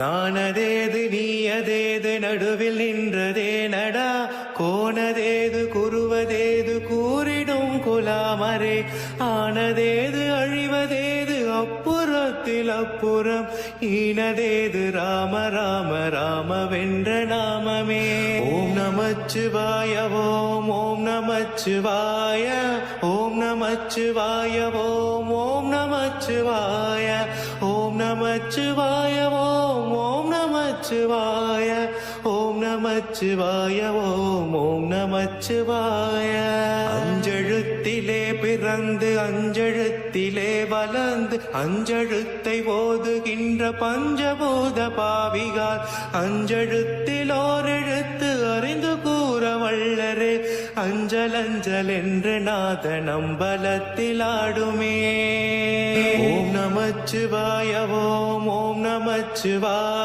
நானதேது நீயதேது நடுவில் நின்றதே நடா கோணதேது குருவதேது கூறிடும் குலாமரே ஆனதேது அழிவதேது அப்புறத்தில் அப்புறம் ஈனதேது ராம ராம ராம வென்ற நாமமே. ஓம் நமச்சிவாய ஓம் ஓம் நமச்சிவாய ஓம் நமச்சிவாய ஓம் ஓம் நமச்சிவாய ஓம் நமச்சிவாய ஓம் ஓம் நமச்சிவாய ஓம் நமச்சிவாய ஓம் ஓம் நமச்சிவாய. அஞ்செழுத்திலே பிறந்து அஞ்செழுத்திலே வளர்ந்து அஞ்செழுத்தை ஓதுகின்ற பஞ்சபூத பாவிகார் அஞ்செழுத்தில் ஓரெழுத்து அறிந்து கூற வல்லரே அஞ்சல் அஞ்சல் என்று நாத நம்பலத்தில் ஆடுமே. ஓம் நமச்சிவாய ஓம் ஓம் நமச்சிவாய.